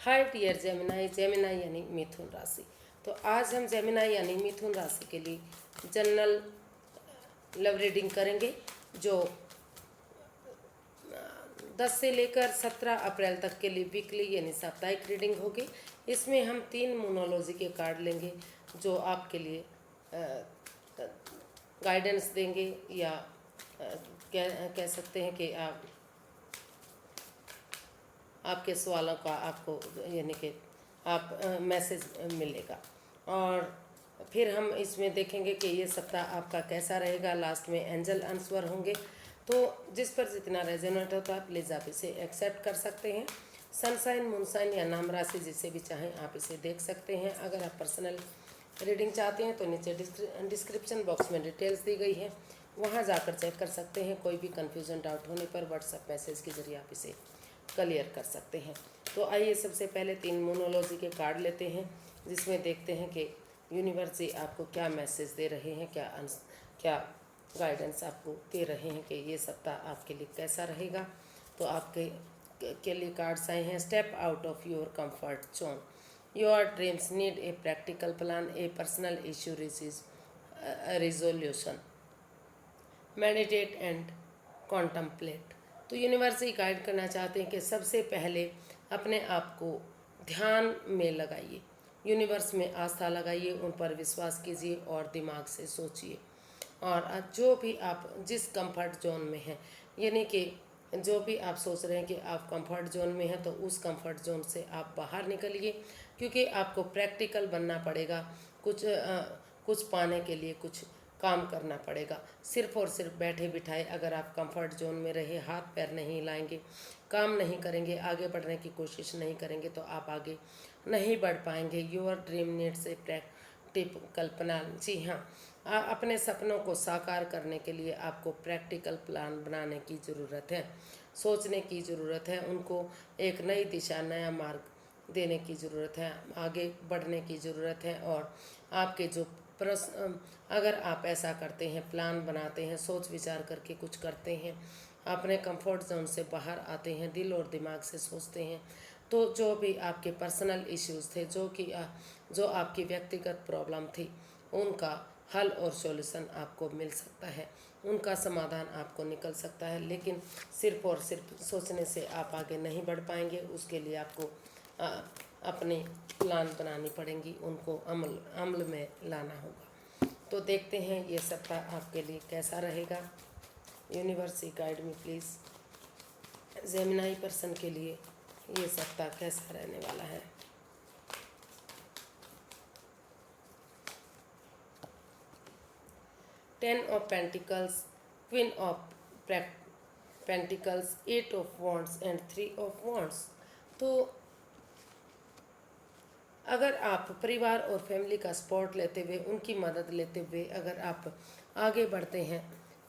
Hi dear Gemini, Gemini यानी मिथुन राशि। तो आज हम जेमिनाई यानी मिथुन राशि के लिए जनरल लव रीडिंग करेंगे, जो 10 से लेकर 17 अप्रैल तक के लिए वीकली यानी साप्ताहिक रीडिंग होगी। इसमें हम 3 मोनोलॉजी के कार्ड लेंगे जो आपके लिए गाइडेंस देंगे, या कह सकते हैं कि आपके सवालों का आपको यानी कि आप मैसेज मिलेगा। और फिर हम इसमें देखेंगे कि ये सप्ताह आपका कैसा रहेगा। लास्ट में एंजल आंसर होंगे, तो जिस पर जितना रेजोनेट होता है प्लीज़ आप इसे एक्सेप्ट कर सकते हैं। सनसाइन, मूनसाइन या नाम राशि जिसे भी चाहें आप इसे देख सकते हैं। अगर आप पर्सनल रीडिंग चाहते हैं तो नीचे डिस्क्रिप्शन बॉक्स में डिटेल्स दी गई है, वहाँ जाकर चेक कर सकते हैं। कोई भी कन्फ्यूजन डाउट होने पर व्हाट्सएप मैसेज के जरिए आप इसे क्लियर कर सकते हैं। तो आइए सबसे पहले 3 मोनोलॉजी के कार्ड लेते हैं, जिसमें देखते हैं कि यूनिवर्स जी आपको क्या मैसेज दे रहे हैं, क्या गाइडेंस आपको दे रहे हैं कि ये सप्ताह आपके लिए कैसा रहेगा। तो आपके के लिए कार्ड्स आए हैं। Step out of your comfort zone, your dreams need a practical plan, A personal issue resolution, meditate and contemplate. तो यूनिवर्स ही गाइड करना चाहते हैं कि सबसे पहले अपने आप को ध्यान में लगाइए, यूनिवर्स में आस्था लगाइए, उन पर विश्वास कीजिए और दिमाग से सोचिए। और जो भी आप जिस कंफर्ट जोन में हैं, यानी कि जो भी आप सोच रहे हैं कि आप कंफर्ट जोन में हैं, तो उस कंफर्ट जोन से आप बाहर निकलिए, क्योंकि आपको प्रैक्टिकल बनना पड़ेगा। कुछ पाने के लिए कुछ काम करना पड़ेगा। सिर्फ और सिर्फ बैठे बिठाए अगर आप कंफर्ट जोन में रहे, हाथ पैर नहीं हिलाएंगे, काम नहीं करेंगे, आगे बढ़ने की कोशिश नहीं करेंगे, तो आप आगे नहीं बढ़ पाएंगे। Your dream needs a practical plan. जी हाँ, अपने सपनों को साकार करने के लिए आपको प्रैक्टिकल प्लान बनाने की ज़रूरत है, सोचने की ज़रूरत है, उनको एक नई दिशा, नया मार्ग देने की ज़रूरत है, आगे बढ़ने की ज़रूरत है। और आपके जो प्रश्न, अगर आप ऐसा करते हैं, प्लान बनाते हैं, सोच विचार करके कुछ करते हैं, अपने कंफर्ट जोन से बाहर आते हैं, दिल और दिमाग से सोचते हैं, तो जो भी आपके पर्सनल इश्यूज़ थे, जो आपकी व्यक्तिगत प्रॉब्लम थी, उनका हल और सॉल्यूशन आपको मिल सकता है, उनका समाधान आपको निकल सकता है। लेकिन सिर्फ और सिर्फ सोचने से आप आगे नहीं बढ़ पाएंगे, उसके लिए आपको अपने प्लान बनानी पड़ेंगी, उनको अमल में लाना होगा। तो देखते हैं ये सप्ताह आपके लिए कैसा रहेगा। Universe guide me please, Gemini person के लिए ये सप्ताह कैसा रहने वाला है। Ten of pentacles, queen of pentacles, 8 of wands and 3 of wands. तो अगर आप परिवार और फैमिली का सपोर्ट लेते हुए, उनकी मदद लेते हुए अगर आप आगे बढ़ते हैं,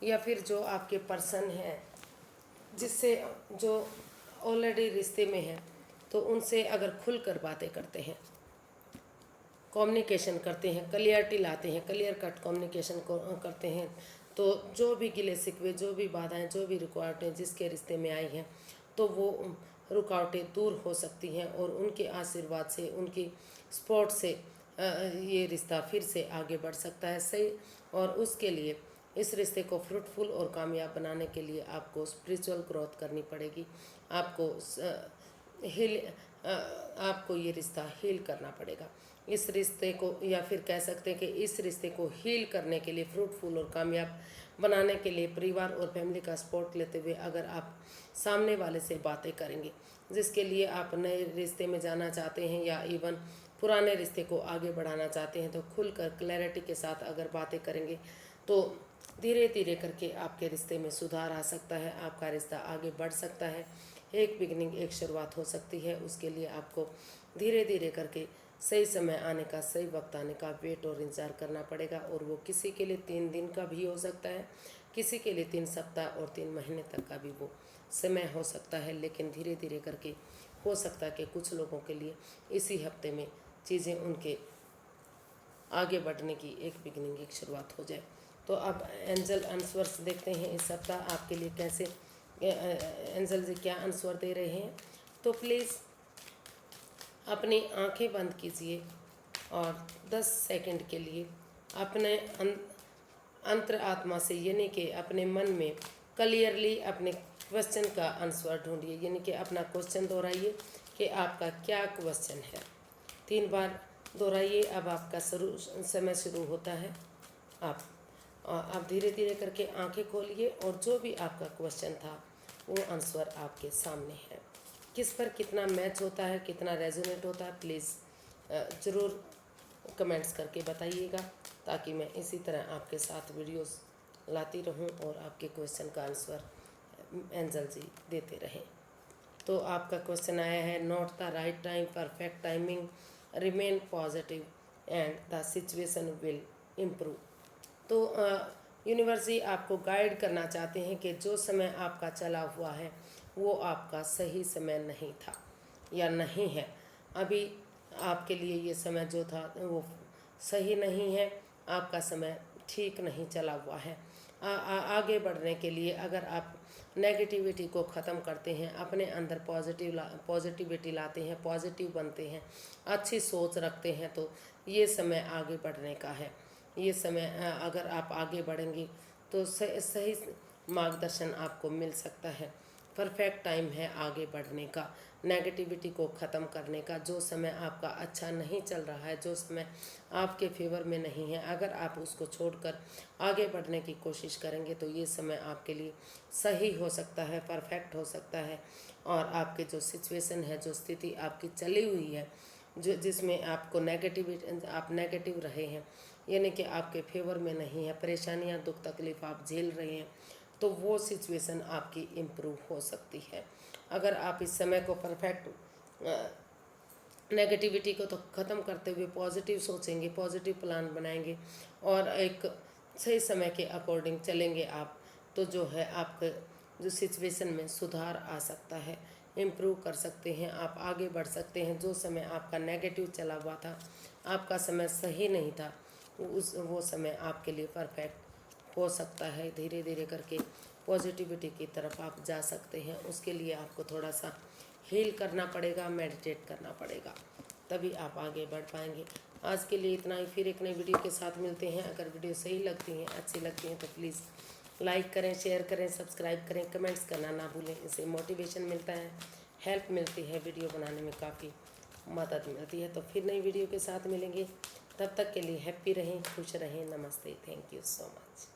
या फिर जो आपके पर्सन हैं जिससे जो ऑलरेडी रिश्ते में हैं, तो उनसे अगर खुल कर बातें करते हैं, कम्युनिकेशन करते हैं, क्लियरिटी लाते हैं, क्लियर कट कम्युनिकेशन करते हैं, तो जो भी गिले शिकवे, जो भी बाधाएं, जो भी रुकावटें जिसके रिश्ते में आई हैं, तो वो रुकावटें दूर हो सकती हैं। और उनके आशीर्वाद से, उनकी सपोर्ट से ये रिश्ता फिर से आगे बढ़ सकता है सही। और उसके लिए इस रिश्ते को फ्रूटफुल और कामयाब बनाने के लिए आपको स्पिरिचुअल ग्रोथ करनी पड़ेगी, आपको हील आपको ये रिश्ता हील करना पड़ेगा। इस रिश्ते को, या फिर कह सकते हैं कि इस रिश्ते को हील करने के लिए, फ्रूटफुल और कामयाब बनाने के लिए परिवार और फैमिली का सपोर्ट लेते हुए अगर आप सामने वाले से बातें करेंगे, जिसके लिए आप नए रिश्ते में जाना चाहते हैं या इवन पुराने रिश्ते को आगे बढ़ाना चाहते हैं, तो खुलकर क्लैरिटी के साथ अगर बातें करेंगे, तो धीरे धीरे करके आपके रिश्ते में सुधार आ सकता है, आपका रिश्ता आगे बढ़ सकता है। एक बिगनिंग, एक शुरुआत हो सकती है। उसके लिए आपको धीरे धीरे करके सही समय आने का, सही वक्त आने का वेट और इंतज़ार करना पड़ेगा। और वो किसी के लिए 3 दिन का भी हो सकता है, किसी के लिए 3 सप्ताह और 3 महीने तक का भी वो समय हो सकता है। लेकिन धीरे धीरे करके हो सकता है कि कुछ लोगों के लिए इसी हफ्ते में चीज़ें उनके आगे बढ़ने की एक बिगनिंग, एक शुरुआत हो जाए। तो अब एंजल आंसर्स देखते हैं इस सप्ताह आपके लिए कैसे, एंजल जी क्या आंसर दे रहे हैं। तो प्लीज़ अपनी आंखें बंद कीजिए और 10 सेकंड के लिए अपने अंतर आत्मा से यानी कि अपने मन में क्लियरली अपने क्वेश्चन का आंसर ढूंढिए, यानी कि अपना क्वेश्चन दोहराइए कि आपका क्या क्वेश्चन है। 3 बार दोहराइए। अब आपका समय शुरू होता है। आप धीरे धीरे करके आंखें खोलिए और जो भी आपका क्वेश्चन था वो आंसर आपके सामने है। किस पर कितना मैच होता है, कितना रेजोनेट होता है, प्लीज़ ज़रूर कमेंट्स करके बताइएगा, ताकि मैं इसी तरह आपके साथ वीडियोस लाती रहूं और आपके क्वेश्चन का आंसर एंजल जी देते रहें। तो आपका क्वेश्चन आया है, not the right time, perfect timing, remain positive and the situation will improve. तो यूनिवर्स जी आपको गाइड करना चाहते हैं कि जो समय आपका चला हुआ है वो आपका सही समय नहीं था या नहीं है। अभी आपके लिए ये समय जो था वो सही नहीं है, आपका समय ठीक नहीं चला हुआ है। आगे बढ़ने के लिए अगर आप नेगेटिविटी को ख़त्म करते हैं, अपने अंदर पॉजिटिविटी लाते हैं, पॉजिटिव बनते हैं, अच्छी सोच रखते हैं, तो ये समय आगे बढ़ने का है। ये समय अगर आप आगे बढ़ेंगे तो सही मार्गदर्शन आपको मिल सकता है। परफेक्ट टाइम है आगे बढ़ने का, नेगेटिविटी को ख़त्म करने का। जो समय आपका अच्छा नहीं चल रहा है, जो समय आपके फेवर में नहीं है, अगर आप उसको छोड़कर आगे बढ़ने की कोशिश करेंगे तो ये समय आपके लिए सही हो सकता है, परफेक्ट हो सकता है। और आपके जो सिचुएशन है, जो स्थिति आपकी चली हुई है, जो जिसमें आपको आप नेगेटिव रहे हैं, यानी कि आपके फेवर में नहीं है, परेशानियां, दुख तकलीफ आप झेल रहे हैं, तो वो सिचुएशन आपकी इम्प्रूव हो सकती है। अगर आप इस समय को परफेक्ट नेगेटिविटी को तो ख़त्म करते हुए पॉजिटिव सोचेंगे, पॉजिटिव प्लान बनाएंगे और एक सही समय के अकॉर्डिंग चलेंगे आप, तो जो है आपके जो सिचुएशन में सुधार आ सकता है, इम्प्रूव कर सकते हैं, आप आगे बढ़ सकते हैं। जो समय आपका नेगेटिव चला हुआ था, आपका समय सही नहीं था, वो समय आपके लिए परफेक्ट हो सकता है। धीरे धीरे करके पॉजिटिविटी की तरफ आप जा सकते हैं। उसके लिए आपको थोड़ा सा हील करना पड़ेगा, मेडिटेट करना पड़ेगा, तभी आप आगे बढ़ पाएंगे। आज के लिए इतना ही, फिर एक नई वीडियो के साथ मिलते हैं। अगर वीडियो सही लगती हैं, अच्छी लगती हैं तो प्लीज़ लाइक करें, शेयर करें, सब्सक्राइब करें, कमेंट्स करना ना भूलें। इससे मोटिवेशन मिलता है, हेल्प मिलती है, वीडियो बनाने में काफ़ी मदद मिलती है। तो फिर नई वीडियो के साथ मिलेंगे, तब तक के लिए हैप्पी रहें, खुश रहें। नमस्ते, थैंक यू सो मच।